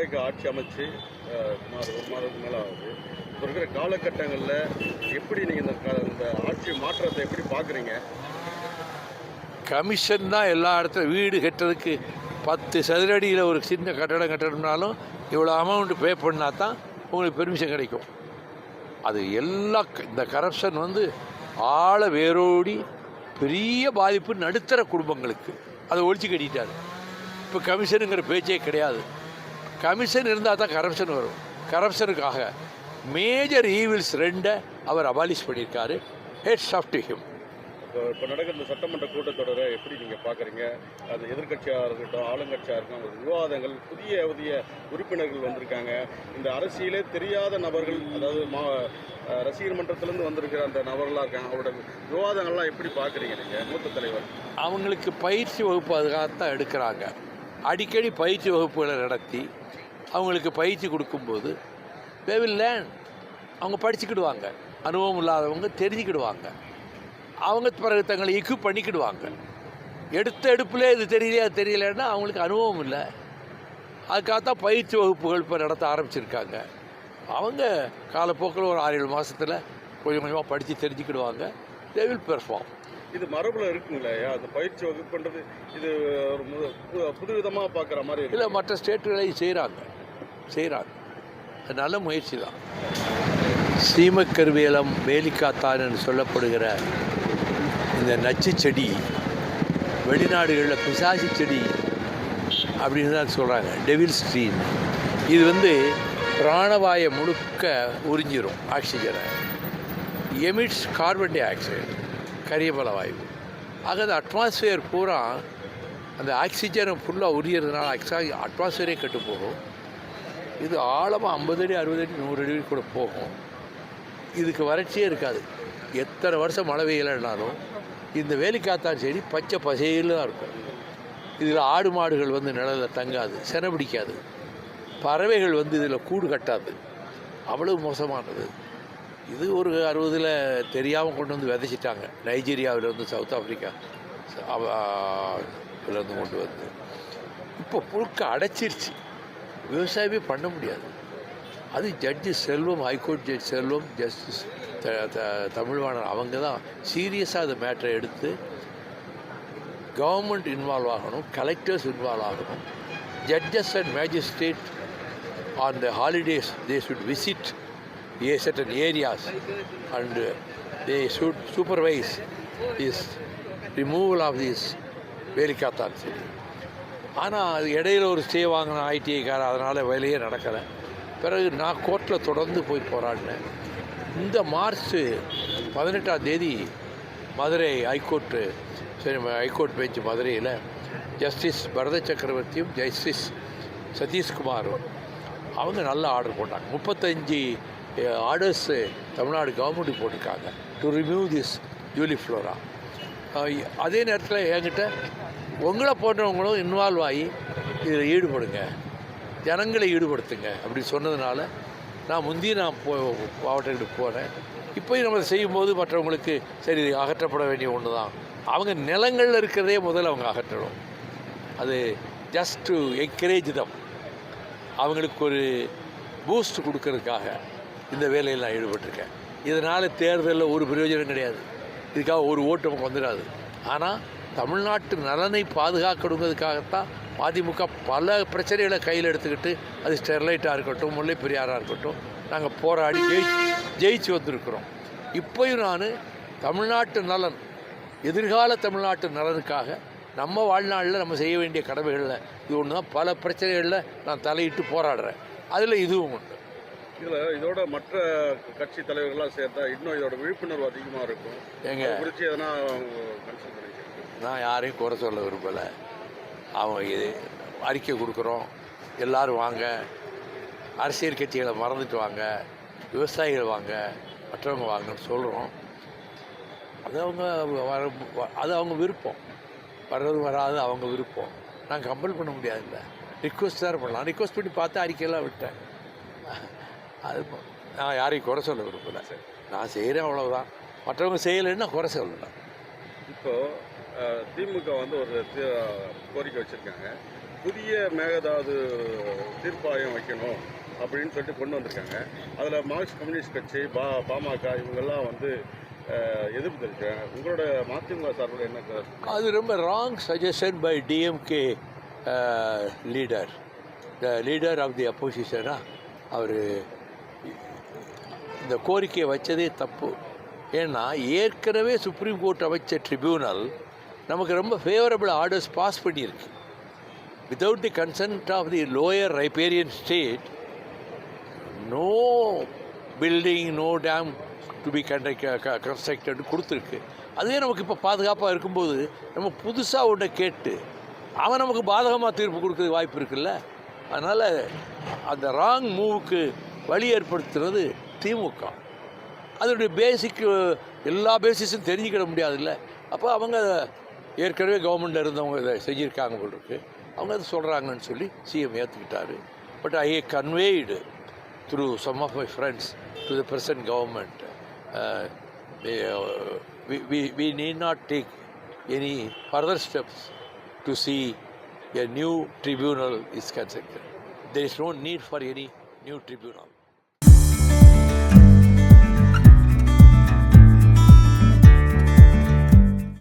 வரைக்கும் ஆட்சி அமைச்சு சுமார் ஒரு மாதத்துக்கு மேலே ஆகுது. இப்போ இருக்கிற காலகட்டங்களில் எப்படி நீங்கள் இந்த ஆட்சி மாற்றத்தை எப்படி பார்க்குறீங்க? கமிஷன் தான் எல்லா இடத்துல வீடு கட்டுறதுக்கு 10 சதுரடியில் ஒரு சின்ன கட்டடம் கட்டணும்னாலும் இவ்வளோ அமௌண்ட் பே பண்ணால் தான் உங்களுக்கு பெர்மிஷன் கிடைக்கும். அது இந்த கரப்ஷன் ஆழ வேரோடி பெரிய பாதிப்பு நடுத்தர குடும்பங்களுக்கு அதை ஒழிச்சு கட்டிட்டார். இப்போ கமிஷனுங்கிற பேச்சே கிடையாது. கமிஷன் இருந்தால் தான் கரப்ஷன் வரும். கரப்ஷனுக்காக மேஜர் ஈவில்ஸ் 2 அவர் அபாலிஷ் பண்ணியிருக்காரு. Hats off to him. இப்போ நடக்கிற இந்த சட்டமன்ற கூட்டத்தொடரை எப்படி நீங்கள் பார்க்குறீங்க? அது எதிர்கட்சியாக இருக்கட்டும், ஆளுங்கட்சியாக இருக்கட்டும், விவாதங்கள் புதிய புதிய உறுப்பினர்கள் வந்திருக்காங்க. இந்த அரசியலே தெரியாத நபர்கள், அதாவது ரசிகர் மன்றத்திலேருந்து வந்திருக்கிற அந்த நபர்களாக இருக்காங்க. அவரோட விவாதங்கள்லாம் எப்படி பார்க்குறீங்க நீங்கள் மூத்த தலைவர்? அவங்களுக்கு பயிற்சி வகுப்பு அதுக்காகத்தான் எடுக்கிறாங்க. அடிக்கடி பயிற்சி வகுப்புகளை நடத்தி அவங்களுக்கு பயிற்சி கொடுக்கும்போது they will learn. அவங்க படிச்சுக்கிடுவாங்க. அனுபவம் இல்லாதவங்க தெரிஞ்சுக்கிடுவாங்க. அவங்க பிறகு தங்களை எக்யூப் பண்ணிக்கிடுவாங்க. எடுப்பிலே இது தெரியலையா தெரியலன்னா அவங்களுக்கு அனுபவம் இல்லை. அதுக்காகத்தான் பயிற்சி வகுப்புகள் இப்போ நடத்த ஆரம்பிச்சிருக்காங்க. அவங்க காலப்போக்கில் ஒரு 6-7 மாதத்தில் கொஞ்சம் கொஞ்சமாக படித்து தெரிஞ்சுக்கிடுவாங்க. they will perform. இது மரபில் இருக்குங்களா அந்த பயிற்சி வகுப்புன்றது? இது ஒரு புதுவிதமாக பார்க்குற மாதிரி இல்லை, மற்ற ஸ்டேட்டுகளையும் செய்கிறாங்க. அது நல்ல முயற்சி தான். சீமக்கருவேலம், வேலிக்காத்தான் என்று சொல்லப்படுகிற இந்த நச்சு செடி வெளிநாடுகளில் பிசாசி செடி அப்படின்னு தான் சொல்கிறாங்க, டெவில்ஸ் ட்ரீன்னு. இது பிராணவாயை முழுக்க உறிஞ்சிரும் ஆக்சிஜனை. எமிட்ஸ் கார்பன் டை ஆக்சைடு, கரியமல வாயு. ஆக அந்த அட்மாஸ்பியர் பூரா அந்த ஆக்சிஜனை ஃபுல்லாக உரியறதுனால அட்மாஸ்பியரே கெட்டு போகும். இது ஆழமாக 50 அடி 60 அடி 100 அடி கூட போகும். இதுக்கு வறட்சியே இருக்காது. எத்தனை வருஷம் மழை பெய்யலைன்னாலும் இந்த வேலிக்காத்தான் செடி பச்சை பசையில் தான் இருக்கும். இதில் ஆடு மாடுகள் நிழலில் தங்காது, செனை பிடிக்காது. பறவைகள் இதில் கூடு கட்டாது. அவ்வளவு மோசமானது. இது ஒரு 60ல் தெரியாமல் கொண்டு விதைச்சிட்டாங்க. நைஜீரியாவிலேருந்து, சவுத் ஆஃப்ரிக்கா இருந்து கொண்டு இப்போ புழுக்க அடைச்சிருச்சு. விவசாயமே பண்ண முடியாது. அது ஜட்ஜு செல்வம், ஹைகோர்ட் ஜட்ஜ் செல்வம், ஜஸ்டிஸ் தமிழ்வாணன் அவங்க தான் சீரியஸாக அந்த மேட்டரை எடுத்து கவர்மெண்ட் இன்வால்வ் ஆகணும், கலெக்டர்ஸ் இன்வால்வ் ஆகணும். Judges and magistrate on the holidays they should visit certain areas and they should supervise this removal of this வேலிக்காத்தான் செடி. ஆனால் அது இடையில் ஒரு ஸ்டே வாங்கின ஐடிஐக்கார, அதனால் வேலையே நடக்கலை. பிறகு நான் கோர்ட்டில் தொடர்ந்து போய் போராடினேன். இந்த மார்ச் 18ஆம் தேதி மதுரை ஹைகோர்ட் பெஞ்ச் மதுரையில் ஜஸ்டிஸ் பரத சக்கரவர்த்தியும் ஜஸ்டிஸ் சதீஷ்குமாரும் அவங்க நல்ல ஆர்டர் போட்டாங்க. 35 ஆர்டர்ஸ் தமிழ்நாடு கவர்மெண்ட்டுக்கு போட்டிருக்காங்க டு ரிமூவ் திஸ் ஜூலிஃப்ளோரா. அதே நேரத்தில் என்கிட்ட உங்களை போன்றவங்களும் இன்வால்வ் ஆகி இதில் ஈடுபடுங்க, ஜனங்களை ஈடுபடுத்துங்க அப்படி சொன்னதுனால நான் மாவட்டங்களுக்கு போனேன். இப்போயும் நம்ம செய்யும்போது மற்றவங்களுக்கு சரி அகற்றப்பட வேண்டிய ஒன்று தான். அவங்க நிலங்களில் இருக்கிறதே முதல்ல அவங்க அகற்றணும். அது ஜஸ்ட் டு என்கரேஜ் தம், அவங்களுக்கு ஒரு பூஸ்ட் கொடுக்கறதுக்காக இந்த வேலையில் நான் ஈடுபட்டிருக்கேன். இதனால் தேர்தலில் ஒரு பிரயோஜனம் கிடையாது. இதுக்காக ஒரு ஓட்டு நமக்கு வந்துடாது. ஆனால் தமிழ்நாட்டு நலனை பாதுகாக்கணுங்கிறதுக்காகத்தான் அதிமுக பல பிரச்சனைகளை கையில் எடுத்துக்கிட்டு, அது ஸ்டெர்லைட்டாக இருக்கட்டும், முல்லை பெரியாராக இருக்கட்டும், நாங்கள் போராடி ஜெயிச்சு வந்திருக்கிறோம். இப்போயும் நான் தமிழ்நாட்டு நலன், எதிர்கால தமிழ்நாட்டு நலனுக்காக நம்ம வாழ்நாளில் நம்ம செய்ய வேண்டிய கடமைகளில் இது ஒன்று தான். பல பிரச்சனைகளில் நான் தலையிட்டு போராடுறேன். அதில் இதுவும் உண்டு. இதோட மற்ற கட்சி தலைவர்கள்லாம் சேர்த்தா இன்னும் இதோட விழிப்புணர்வு அதிகமாக இருக்கும். குறித்து எதனா நான் யாரையும் குறை சொல்ல விரும்பலை. அவங்க இது அறிக்கை கொடுக்குறோம், எல்லோரும் வாங்க, அரசியல் கட்சிகளை மறந்துட்டு வாங்க, விவசாயிகள் வாங்க, மற்றவங்க வாங்கன்னு சொல்கிறோம். அது அவங்க விருப்பம். வர்றது வராது அவங்க விருப்பம். நான் கம்பல் பண்ண முடியாதுல்ல, ரிக்வஸ்ட் தான் பண்ணலாம். ரிக்வஸ்ட் பண்ணி பார்த்து அறிக்கையெல்லாம் விட்டேன். அது நான் யாரையும் குறை சொல்ல விரும்பலை. நான் செய்கிறேன், அவ்வளோதான். மற்றவங்க செய்யலைன்னா குறை சொல்லலாம். இப்போது திமுக ஒரு கோரிக்கை வச்சுருக்காங்க. புதிய மேகதாது தீர்ப்பாயம் வைக்கணும் அப்படின்னு சொல்லிட்டு கொண்டு வந்திருக்காங்க. அதில் மார்க்சிஸ்ட் கம்யூனிஸ்ட் கட்சி, பாமக இவங்கெல்லாம் வந்து எதிர்ப்பு தெரிவிக்கிறாங்க. உங்களோட மதிமுக சார்பில் என்ன கருத்து? அது ரொம்ப wrong suggestion by DMK leader, the leader of the அப்போசிஷனா. அவர் இந்த கோரிக்கையை வச்சதே தப்பு. ஏன்னா ஏற்கனவே சுப்ரீம் கோர்ட் அமைச்ச ட்ரிபியூனல் நமக்கு ரொம்ப ஃபேவரபிள் ஆர்டர்ஸ் பாஸ் பண்ணியிருக்கு. Without the consent of the lower riparian state, no building, no dam to be constructed கொடுத்துருக்கு. அதுவே நமக்கு இப்போ பாதுகாப்பாக இருக்கும்போது நம்ம புதுசாக ஒன்றை கேட்டு அவன் நமக்கு பாதகமாக தீர்ப்பு கொடுக்குறது வாய்ப்பு இருக்குல்ல. அதனால் அந்த ராங் மூவுக்கு வழி ஏற்படுத்துறது திமுக. அதனுடைய பேசிக் எல்லா பேசிஸும் தெரிஞ்சுக்கிட முடியாதுல்ல. அப்போ அவங்க ஏற்கனவே கவர்மெண்ட்டில் இருந்தவங்க இதை செஞ்சுருக்காங்க போல் இருக்கு, அவங்க அதை சொல்கிறாங்கன்னு சொல்லி சிஎம் ஏற்றுக்கிட்டாரு. But I conveyed through some of my friends to the present government, we need not take any further steps to see a new tribunal is constructed. There is no need for any new tribunal.